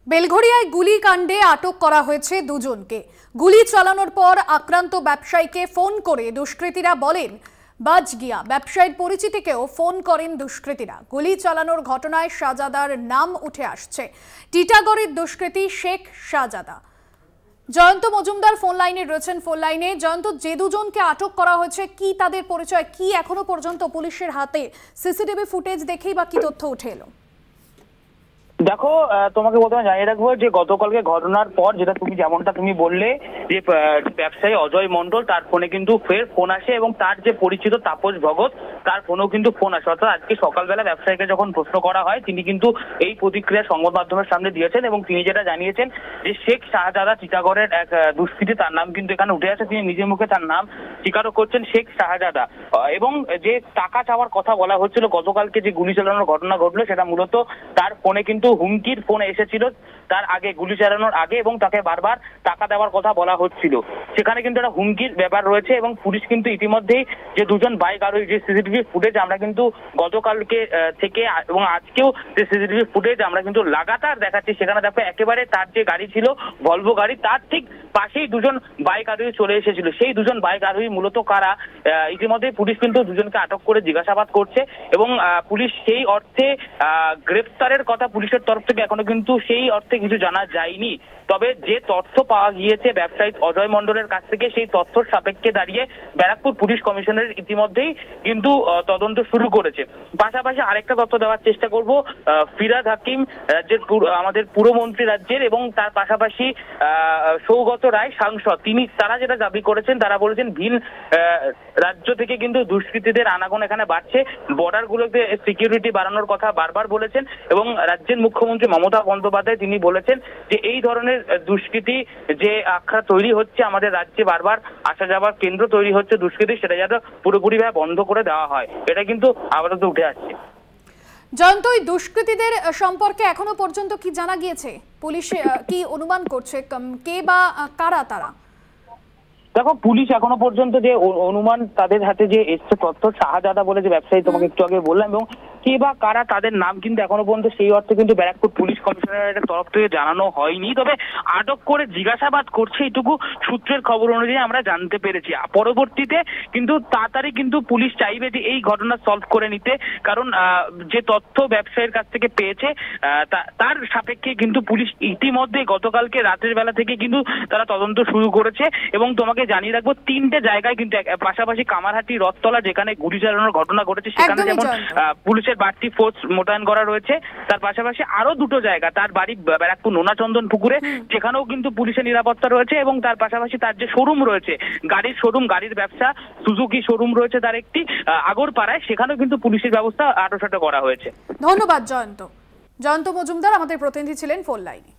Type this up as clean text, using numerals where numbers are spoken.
বেলঘরিয়ায় গুলিকাণ্ডে আটক করা হয়েছে দুজনকে। গুলি চালানোর পর আক্রান্ত ব্যবসায়ীকে ফোন করে দুষ্কৃতীরা বলেন বাজ গিয়া। ব্যবসায়ীর পরিচিতিকেও ফোন করেন দুষ্কৃতীরা। গুলি চালানোর ঘটনায় শাহজাদার নাম উঠে আসছে। টিটাগড়ের দুষ্কৃতী শেখ শাহজাদা। জয়ন্ত মজুমদার ফোন লাইনে রয়েছেন। ফোন লাইনে জয়ন্ত, যে দুজনকে আটক করা হয়েছে কি তাদের পরিচয়, কি এখনো পর্যন্ত পুলিশের হাতে সিসিটিভি ফুটেজ দেখেই বা কি তথ্য উঠে এলো? দেখো, তোমাকে প্রথমে জানিয়ে রাখবো যে গতকালকে ঘটনার পর যেমনটা তুমি বললে যে ব্যবসায়ী অজয় মণ্ডল, তার ফোনে কিন্তু ফের ফোন আসে এবং তার যে পরিচিত তাপস ভগত, তার ফোনেও কিন্তু ফোন আসে। অর্থাৎ আজকে সকালবেলা ব্যবসায়ীকে যখন প্রশ্ন করা হয় তিনি কিন্তু এই প্রতিক্রিয়া সংবাদ মাধ্যমের সামনে দিয়েছেন এবং তিনি যেটা জানিয়েছেন যে শেখ শাহজাদা টিটাগড়ের এক দুষ্কৃতী, তার নাম কিন্তু এখানে উঠে আসে। তিনি নিজের মুখে তার নাম স্বীকারও করছেন, শেখ শাহজাদা। এবং যে টাকা চাওয়ার কথা বলা হচ্ছিল, গতকালকে যে গুলি চালানোর ঘটনা ঘটলো সেটা মূলত তার ফোনে কিন্তু হুমকির ফোন এসেছিল তার আগে, গুলি চালানোর আগে, এবং তাকে বারবার টাকা দেওয়ার কথা বলা হচ্ছিল। সেখানে কিন্তু একটা হুমকির ব্যাপার রয়েছে এবং পুলিশ কিন্তু ইতিমধ্যেই যে দুজন বাইক আরোহী, যে সিসিটিভি ফুটেজ আমরা কিন্তু গতকালকে থেকে এবং আজকেও যে সিসিটিভি ফুটেজ আমরা কিন্তু লাগাতার দেখাচ্ছি, সেখানে দেখো একেবারে তার যে গাড়ি ছিল ভলভো গাড়ি, তার ঠিক পাশেই দুজন বাইক আরোহী চলে এসেছিল। সেই দুজন বাইক আরোহী মূলত কারা, ইতিমধ্যে পুলিশ কিন্তু দুজনকে আটক করে জিজ্ঞাসাবাদ করছে এবং পুলিশ সেই অর্থে গ্রেফতারের কথা পুলিশের তরফ থেকে এখনো কিন্তু সেই অর্থে কিছু জানা যায়নি। তবে যে তথ্য পাওয়া গিয়েছে ব্যবসায়ী অজয় মণ্ডলের কাছ থেকে, সেই তথ্যের সাপেক্ষে দাঁড়িয়ে ব্যারাকপুর পুলিশ কমিশনার ইতিমধ্যেই কিন্তু তদন্ত শুরু করেছে। পাশাপাশি আরেকটা তথ্য দেওয়ার চেষ্টা করব, ফিরাদ হাকিম রাজ্যের আমাদের পুরমন্ত্রী রাজ্যের, এবং তার পাশাপাশি সৌগত রায় সাংসদ, তারা যেটা দাবি করেছেন, তারা বলেছেন ভিন রাজ্য থেকে কিন্তু দুষ্কৃতীদের আনাগোন এখানে বাড়ছে, বর্ডার গুলোতে সিকিউরিটি বাড়ানোর কথা বারবার বলেছেন। এবং রাজ্যের মুখ্যমন্ত্রী মমতা বন্দ্যোপাধ্যায় তিনি বলেছেন যে এই ধরনের দুষ্কৃতী যে আখড়া তৈরি হচ্ছে আমাদের রাজ্যে, বারবার আসা যাওয়ার কেন্দ্র তৈরি হচ্ছে দুষ্কৃতী, সেটা যাতে পুরোপুরিভাবে বন্ধ করে দেওয়া হয়, এটা কিন্তু আপাতত উঠে আসছে। জয়ন্ত, এই দুষ্কৃতীদের সম্পর্কে এখনো পর্যন্ত কি জানা গিয়েছে? পুলিশ কি অনুমান করছে কে বা কারা তারা? দেখো, পুলিশ এখনো পর্যন্ত যে অনুমান তাদের হাতে যে এসছে তথ্য, শাহজাদা বলে যে ব্যবসায়ী তোমাকে একটু আগে বললাম, এবং কে বা কারা তাদের নাম কিন্তু এখনো পর্যন্ত সেই অর্থে কিন্তু ব্যারাকপুর পুলিশ কমিশনারের তরফ থেকে জানানো হয়নি। তবে আটক করে জিজ্ঞাসাবাদ করছে, এটুকু সূত্রের খবর অনুযায়ী আমরা জানতে পেরেছি। পরবর্তীতে কিন্তু তাড়াতাড়ি কিন্তু পুলিশ চাইবে যে এই ঘটনা সলভ করে নিতে, কারণ যে তথ্য ব্যবসায়ীর কাছ থেকে পেয়েছে তার সাপেক্ষে কিন্তু পুলিশ ইতিমধ্যে গতকালকে রাতের বেলা থেকে কিন্তু তারা তদন্ত শুরু করেছে। এবং তোমাকে জানিয়ে রাখবো, 3টে জায়গায় কিন্তু পাশাপাশি কামারহাটি, রথতলা, যেখানে গুলি চালানোর ঘটনা ঘটেছে, সেখানে যেমন পুলিশের বাড়তি ফোর্স মোতায়েন করা রয়েছে। তার পাশাপাশি আরো 2টো জায়গা, তার বাড়ি ব্যারাকপুর নোনাচন্দন পুকুরে, সেখানেও কিন্তু পুলিশের নিরাপত্তা রয়েছে। এবং তার পাশাপাশি তার যে শোরুম রয়েছে, গাড়ির শোরুম, গাড়ির ব্যবসা, সুজুকি শোরুম রয়েছে তার একটি আগরপাড়ায়, সেখানেও কিন্তু পুলিশের ব্যবস্থা আটোসাটো করা হয়েছে। ধন্যবাদ জয়ন্ত। জয়ন্ত মজুমদার আমাদের প্রতিনিধি ছিলেন ফোন লাইনে।